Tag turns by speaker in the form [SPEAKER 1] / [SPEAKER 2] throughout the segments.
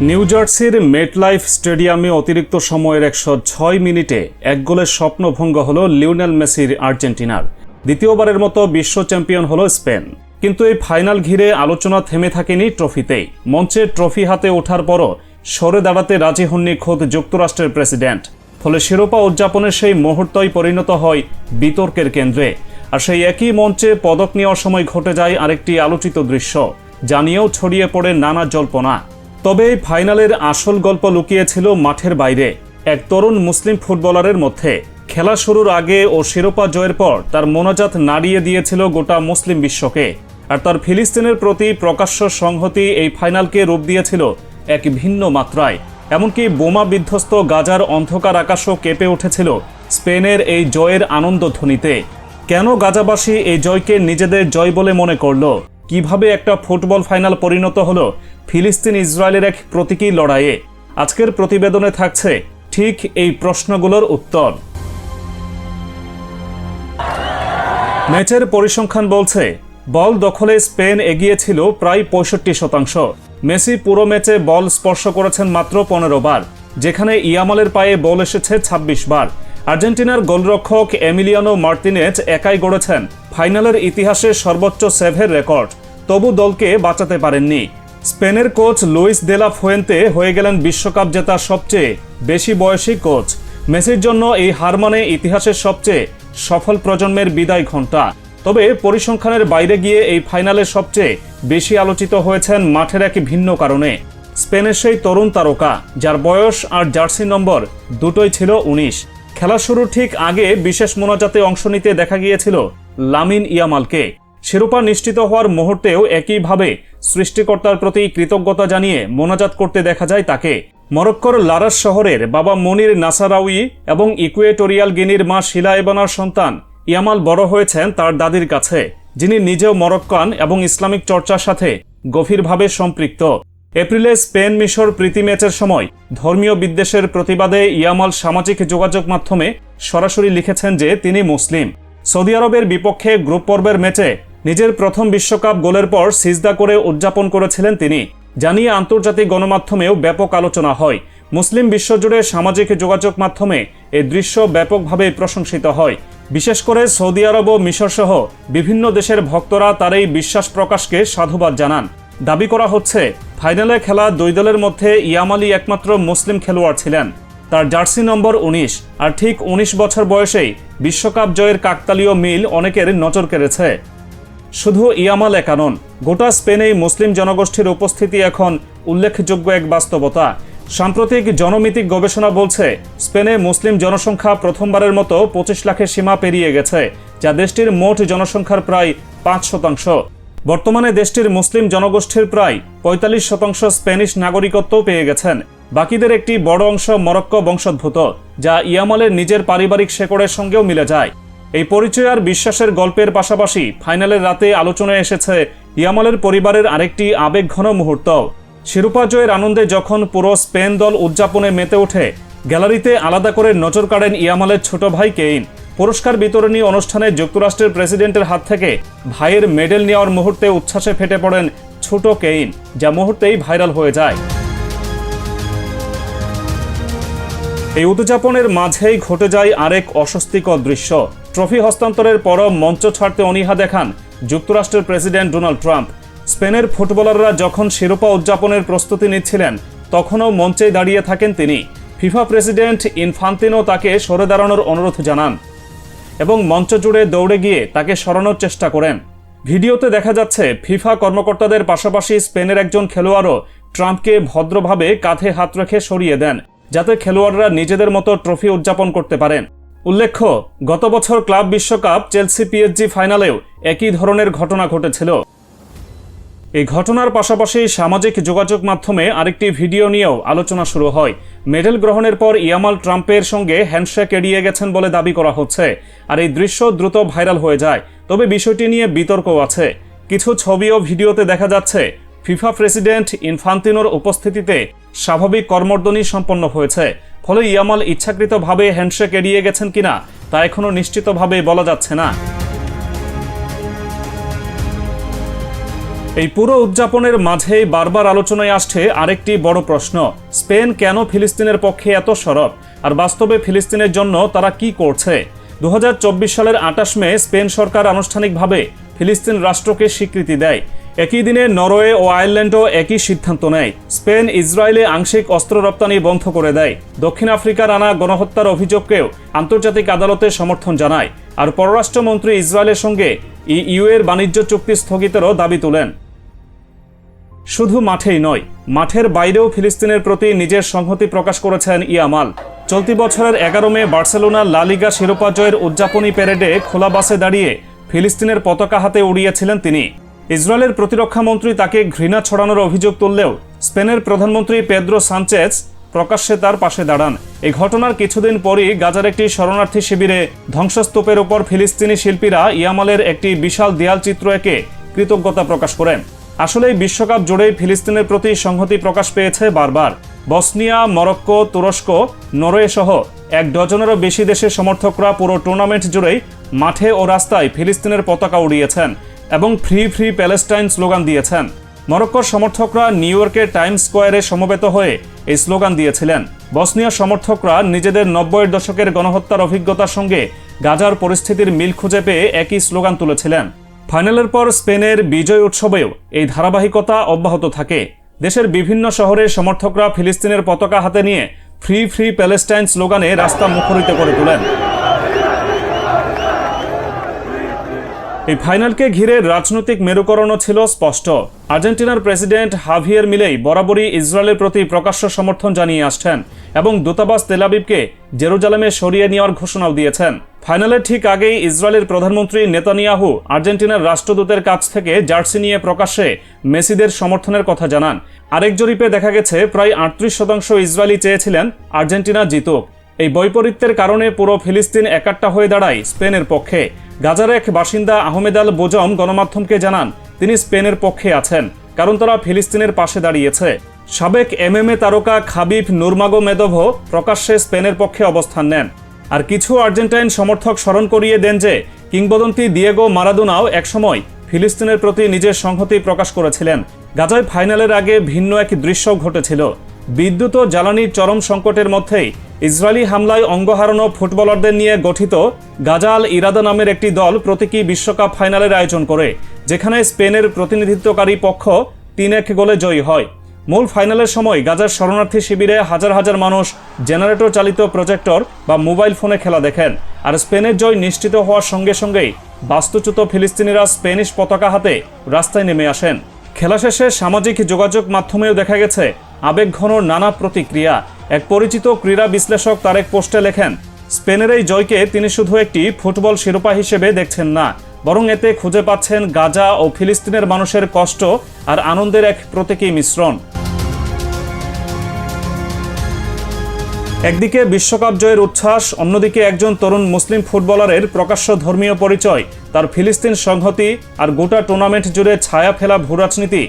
[SPEAKER 1] New জার্সির MetLife স্টেডিয়ামে অতিরিক্ত সময়ের 106 মিনিটে এক গোলের স্বপ্নভঙ্গ হল লিওনেল মেসির আর্জেন্টিনার। দ্বিতীয়বারের মতো বিশ্ব চ্যাম্পিয়ন হল স্পেন। কিন্তু এই ফাইনাল ঘিরে আলোচনা থেমে থাকেনি ট্রফিতেই। মঞ্চে ট্রফি হাতে ওঠার পরও সরে দাঁড়াতে রাজি হননি খোদ যুক্তরাষ্ট্রের প্রেসিডেন্ট। ফলে শিরোপা উদযাপনের সেই মুহূর্তই পরিণত হয় বিতর্কের কেন্দ্রে। আর সেই একই মঞ্চে পদক নেওয়ার সময় ঘটে যায় আরেকটি আলোচিত দৃশ্য, যা নিয়েও ছড়িয়ে পড়ে নানা জল্পনা। তবে এই ফাইনালের আসল গল্প লুকিয়েছিল মাঠের বাইরে, এক তরুণ মুসলিম ফুটবলারের মধ্যে। খেলা শুরুর আগে ও শিরোপা জয়ের পর তার মোনাজাত নাড়িয়ে দিয়েছিল গোটা মুসলিম বিশ্বকে। আর তার ফিলিস্তিনের প্রতি প্রকাশ্য সংহতি এই ফাইনালকে রূপ দিয়েছিল এক ভিন্ন মাত্রায়। এমনকি বোমা বিধ্বস্ত গাজার অন্ধকার আকাশও কেঁপে উঠেছিল স্পেনের এই জয়ের আনন্দধ্বনিতে। কেন গাজাবাসী এই জয়কে নিজেদের জয় বলে মনে করল? কিভাবে একটা ফুটবল ফাইনাল পরিণত হলো ফিলিস্তিন ইসরায়েলের এক প্রতীকী লড়াইয়ে? আজকের প্রতিবেদনে থাকছে ঠিক এই প্রশ্নগুলোর উত্তর। ম্যাচের পরিসংখ্যান বলছে বল দখলে স্পেন এগিয়ে ছিল প্রায় 65%। মেসি পুরো ম্যাচে বল স্পর্শ করেছেন মাত্র 15 বার, যেখানে ইয়ামালের পায়ে বল এসেছে 26 বার। আর্জেন্টিনার গোলরক্ষক এমিলিয়ানো মার্তিনেজ একাই গড়েছেন ফাইনালের ইতিহাসে সর্বোচ্চ সেভের রেকর্ড, তবু দলকে বাঁচাতে পারেননি। স্পেনের coach Luis de la Fuente হয়ে গেলেন বিশ্বকাপ জেতা সবচেয়ে বেশি বয়সী কোচ। মেসির জন্য এই হার মানে ইতিহাসের সবচেয়ে সফল প্রজন্মের বিদায় ঘণ্টা। তবে পরিসংখ্যানের বাইরে গিয়ে এই ফাইনালে সবচেয়ে বেশি আলোচিত হয়েছেন মাঠের এক ভিন্ন কারণে। স্পেনের সেই তরুণ তারকা, যার বয়স আর জার্সি নম্বর দুটোই ছিল 19। খেলা শুরুর ঠিক আগে বিশেষ মোনাজাতে অংশ নিতে দেখা গিয়েছিল লামিন ইয়ামালকে। শিরোপা নিশ্চিত হওয়ার মুহূর্তেও একইভাবে সৃষ্টিকর্তার প্রতি কৃতজ্ঞতা জানিয়ে মোনাজাত করতে দেখা যায় তাকে। মরক্কোর লারাস শহরের বাবা মনির নাসারাউই এবং ইকুয়েটোরিয়াল গিনির মা শিলা এবানার সন্তান ইয়ামাল বড় হয়েছেন তার দাদির কাছে, যিনি নিজেও মরক্কান এবং ইসলামিক চর্চার সাথে গভীরভাবে সম্পৃক্ত। এপ্রিলে স্পেন মিশর প্রীতি ম্যাচের সময় ধর্মীয় বিদ্বেষের প্রতিবাদে ইয়ামাল সামাজিক যোগাযোগ মাধ্যমে সরাসরি লিখেছেন যে তিনি মুসলিম। সৌদি আরবের বিপক্ষে গ্রুপ পর্বের ম্যাচে নিজের প্রথম বিশ্বকাপ গোলের পর সিজদা করে উদযাপন করেছিলেন তিনি, জানিয়ে আন্তর্জাতিক গণমাধ্যমেও ব্যাপক আলোচনা হয়। মুসলিম বিশ্বজুড়ে সামাজিক যোগাযোগ মাধ্যমে এই দৃশ্য ব্যাপকভাবে প্রশংসিত হয়। বিশেষ করে সৌদি আরব ও মিশর সহ বিভিন্ন দেশের ভক্তরা তার এই বিশ্বাস প্রকাশকে সাধুবাদ জানান। দাবি করা হচ্ছে ফাইনালে খেলা দুই দলের মধ্যে ইয়ামালই একমাত্র মুসলিম খেলোয়াড় ছিলেন। তার জার্সি নম্বর 19, আর ঠিক 19 বছর বয়সেই বিশ্বকাপ জয়ের কাকতালীয় মিল অনেকের নজর কেড়েছে। শুধু ইয়ামাল একা নন, গোটা স্পেনেই মুসলিম জনগোষ্ঠীর উপস্থিতি এখন উল্লেখযোগ্য এক বাস্তবতা। সাম্প্রতিক জনমিতিক গবেষণা বলছে স্পেনে মুসলিম জনসংখ্যা প্রথমবারের মতো 25 লাখের সীমা পেরিয়ে গেছে, যা দেশটির মোট জনসংখ্যার প্রায় 5%। বর্তমানে দেশটির মুসলিম জনগোষ্ঠীর প্রায় 45% স্প্যানিশ নাগরিকত্ব পেয়ে গেছেন। বাকিদের একটি বড় অংশ মরক্কো বংশোদ্ভূত, যা ইয়ামালের নিজের পারিবারিক শেকড়ের সঙ্গেও মিলে যায়। এই পরিচয় আর বিশ্বাসের গল্পের পাশাপাশি ফাইনালের রাতে আলোচনায় এসেছে ইয়ামালের পরিবারের আরেকটি আবেগঘন মুহূর্ত। শিরোপা জয়ের আনন্দে যখন পুরো স্পেন দল উদযাপনে মেতে ওঠে, গ্যালারিতে আলাদা করে নজর কাড়েন ইয়ামালের ছোট ভাই কেইন। পুরস্কার বিতরণী অনুষ্ঠানে যুক্তরাষ্ট্রের প্রেসিডেন্টের হাত থেকে ভাইয়ের মেডেল নেওয়ার মুহূর্তে উচ্ছ্বাসে ফেটে পড়েন ছোট কেইন, যা মুহূর্তেই ভাইরাল হয়ে যায়। এই উদযাপনের মাঝেই ঘটে যায় আরেক অস্বস্তিকর দৃশ্য। ট্রফি হস্তান্তরের পরও মঞ্চ ছাড়তে অনীহা দেখান যুক্তরাষ্ট্রের প্রেসিডেন্ট ডোনাল্ড ট্রাম্প। স্পেনের ফুটবলাররা যখন শিরোপা উদযাপনের প্রস্তুতি নিচ্ছিলেন, তখনও মঞ্চেই দাঁড়িয়ে থাকেন তিনি। ফিফা প্রেসিডেন্ট ইনফান্তিনো তাকে সরে দাঁড়ানোর অনুরোধ জানান এবং মঞ্চ জুড়ে দৌড়ে গিয়ে তাকে সরানোর চেষ্টা করেন। ভিডিওতে দেখা যাচ্ছে ফিফা কর্মকর্তাদের পাশাপাশি স্পেনের একজন খেলোয়াড়ও ট্রাম্পকে ভদ্রভাবে কাঁধে হাত রেখে সরিয়ে দেন, যাতে খেলোয়াড়রা নিজেদের মতো ট্রফি উদযাপন করতে পারেন। উল্লেখ্য, গত বছর ক্লাব বিশ্বকাপ চেলসি পিএসজি ফাইনালেও একই ধরনের ঘটনা ঘটেছিল। এই ঘটনার পাশাপাশি সামাজিক যোগাযোগ মাধ্যমে আরেকটি ভিডিও নিয়েও আলোচনা শুরু হয়। মেডেল গ্রহণের পর ইয়ামাল ট্রাম্পের সঙ্গে হ্যান্ডশেক এড়িয়ে গেছেন বলে দাবি করা হচ্ছে, আর এই দৃশ্য দ্রুত ভাইরাল হয়ে যায়। তবে বিষয়টি নিয়ে বিতর্কও আছে। কিছু ছবি ও ভিডিওতে দেখা যাচ্ছে ফিফা প্রেসিডেন্ট ইনফান্তিনোর উপস্থিতিতে স্বাভাবিক কর্মর্দনী সম্পন্ন হয়েছে। ফলে ইয়ামাল ইচ্ছাকৃতভাবে হ্যান্ডশেক এড়িয়ে গেছেন কিনা তা এখনও নিশ্চিতভাবে বলা যাচ্ছে না। এই পুরো উদযাপনের মাঝেই বারবার আলোচনায় আসছে আরেকটি বড় প্রশ্ন, স্পেন কেন ফিলিস্তিনের পক্ষে এত সরব, আর বাস্তবে ফিলিস্তিনের জন্য তারা কি করছে। 2024 সালের 28 মে স্পেন সরকার আনুষ্ঠানিকভাবে ফিলিস্তিন রাষ্ট্রকে স্বীকৃতি দেয়। একই দিনে নরওয়ে ও আয়ারল্যান্ডও একই সিদ্ধান্ত নেয়। স্পেন ইসরায়েলে আংশিক অস্ত্র রপ্তানি বন্ধ করে দেয়। দক্ষিণ আফ্রিকার আনা গণহত্যার অভিযোগকেও আন্তর্জাতিক আদালতে সমর্থন জানায়। আর পররাষ্ট্রমন্ত্রী ইসরায়েলের সঙ্গে ইইউ এর বাণিজ্য চুক্তি স্থগিতেরও দাবি তোলেন। শুধু মাঠেই নয়, মাঠের বাইরেও ফিলিস্তিনের প্রতি নিজের সংহতি প্রকাশ করেছেন ইয়ামাল। চলতি বছরের 11 মে বার্সেলোনা লা লিগা শিরোপা জয়ের উদযাপনী প্যারেডে খোলা বাসে দাঁড়িয়ে ফিলিস্তিনের পতাকা হাতে উড়িয়েছিলেন তিনি। ইসরায়েলের প্রতিরক্ষা মন্ত্রী তাকে ঘৃণা ছড়ানোর অভিযোগ তুললেও স্পেনের প্রধানমন্ত্রী পেদ্রো সানচেজ প্রকাশ্যে তার পাশে দাঁড়ান। এই ঘটনার কিছুদিন পরই গাজার একটি শরণার্থী শিবিরে ধ্বংসস্তূপের উপর ফিলিস্তিনি শিল্পীরা ইয়ামালের একটি বিশাল দেয়ালচিত্র এঁকে কৃতজ্ঞতা প্রকাশ করেন। আসলে বিশ্বকাপ জুড়েই ফিলিস্তিনের প্রতি সংহতি প্রকাশ পেয়েছে বারবার। বসনিয়া, মরক্কো, তুরস্ক, নরওয়ে সহ 1 ডজনেরও বেশি দেশের সমর্থকরা পুরো টুর্নামেন্ট জুড়েই মাঠে ও রাস্তায় ফিলিস্তিনের পতাকা উড়িয়েছেন এবং ফ্রি ফ্রি প্যালেস্টাইন স্লোগান দিয়েছেন। মরক্কোর সমর্থকরা নিউ ইয়র্কের টাইমস স্কোয়ারে সমবেত হয়ে এই স্লোগান দিয়েছিলেন। বসনিয়ার সমর্থকরা নিজেদের 90-এর দশকের গণহত্যার অভিজ্ঞতার সঙ্গে গাজার পরিস্থিতির মিল খুঁজে পেয়ে একই স্লোগান তুলেছিলেন। ফাইনালের পর স্পেনের বিজয় উৎসবেও এই ধারাবাহিকতা অব্যাহত থাকে। দেশের বিভিন্ন শহরের সমর্থকরা ফিলিস্তিনের পতাকা হাতে নিয়ে ফ্রি ফ্রি প্যালেস্টাইন স্লোগানে রাস্তা মুখরিত করে তোলেন। এই ফাইনালকে ঘিরে রাজনৈতিক মেরুকরণও ছিল স্পষ্ট। আর্জেন্টিনার প্রেসিডেন্ট হাভিয়ের মিলেই বরাবরই ইসরায়েলের প্রতি প্রকাশ্য সমর্থন জানিয়ে আসছেন এবং দূতাবাস তেল আবিবকে জেরুজালেমে সরিয়ে নেওয়ার ঘোষণাও দিয়েছেন। ফাইনালের ঠিক আগেই ইসরায়েলের প্রধানমন্ত্রী নেতানিয়াহু আর্জেন্টিনার রাষ্ট্রদূতের কাছ থেকে জার্সি নিয়ে প্রকাশ্যে মেসিদের সমর্থনের কথা জানান। আরেক জরিপে দেখা গেছে প্রায় 38% ইসরায়েলি চেয়েছিলেন আর্জেন্টিনা জিতুক। এই বৈপরীত্যের কারণে পুরো ফিলিস্তিন একাট্টা হয়ে দাঁড়ায় স্পেনের পক্ষে। গাজার এক বাসিন্দা আহমেদ আল বোজম গণমাধ্যমকে জানান তিনি স্পেনের পক্ষে আছেন, কারণ তারা ফিলিস্তিনের পাশে দাঁড়িয়েছে। সাবেক এমএমএ তারকা খাবিব নুরমাগোমেদোভও প্রকাশ্যে স্পেনের পক্ষে অবস্থান নেন। আর কিছু আর্জেন্টাইন সমর্থক স্মরণ করিয়ে দেন যে কিংবদন্তি দিয়েগো মারাদোনাও একসময় ফিলিস্তিনের প্রতি নিজের সংহতি প্রকাশ করেছিলেন। গাজায় ফাইনালের আগে ভিন্ন এক দৃশ্য ঘটেছিল। বিদ্যুৎ ও জ্বালানির চরম সংকটের মধ্যেই ইসরায়েলি হামলায় অঙ্গ হারানো ফুটবলারদের নিয়ে গঠিত গাজা আল ইরাদা নামের একটি দল প্রতীকী বিশ্বকাপ ফাইনালের আয়োজন করে, যেখানে স্পেনের প্রতিনিধিত্বকারী পক্ষ 3-1 গোলে জয়ী হয়। মূল ফাইনালের সময় গাজার শরণার্থী শিবিরে হাজার হাজার মানুষ জেনারেটর চালিত প্রজেক্টর বা মোবাইল ফোনে খেলা দেখেন। আর স্পেনের জয় নিশ্চিত হওয়ার সঙ্গে সঙ্গেই বাস্তুচ্যুত ফিলিস্তিনিরা স্প্যানিশ পতাকা হাতে রাস্তায় নেমে আসেন। খেলা শেষে সামাজিক যোগাযোগ মাধ্যমেও দেখা গেছে আবেগঘন নানা প্রতিক্রিয়া। এক পরিচিত ক্রীড়া বিশ্লেষক তার এক পোস্টে লেখেন, স্পেনের এই জয়কে তিনি শুধু একটি ফুটবল শিরোপা হিসেবে দেখছেন না, বরং এতে খুঁজে পাচ্ছেন গাজা ও ফিলিস্তিনের মানুষের কষ্ট আর আনন্দের এক প্রতীকী মিশ্রণ। একদিকে বিশ্বকাপ জয়ের উচ্ছ্বাস, অন্যদিকে একজন তরুণ মুসলিম ফুটবলারের প্রকাশ্য ধর্মীয় পরিচয়, তার ফিলিস্তিন সংহতি আর গোটা টুর্নামেন্ট জুড়ে ছায়া ফেলা ভূরাজনীতি,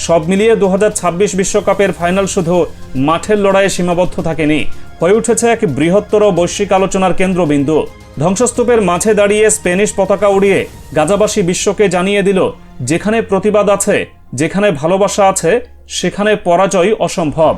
[SPEAKER 1] সব মিলিয়ে 2026 বিশ্বকাপের ফাইনাল শুধু মাঠের লড়াইয়ে সীমাবদ্ধ থাকেনি, হয়ে উঠেছে এক বৃহত্তর বৈশ্বিক আলোচনার কেন্দ্রবিন্দু। ধ্বংসস্তূপের মাঝে দাঁড়িয়ে স্প্যানিশ পতাকা উড়িয়ে গাজাবাসী বিশ্বকে জানিয়ে দিল, যেখানে প্রতিবাদ আছে, যেখানে ভালোবাসা আছে, সেখানে পরাজয় অসম্ভব।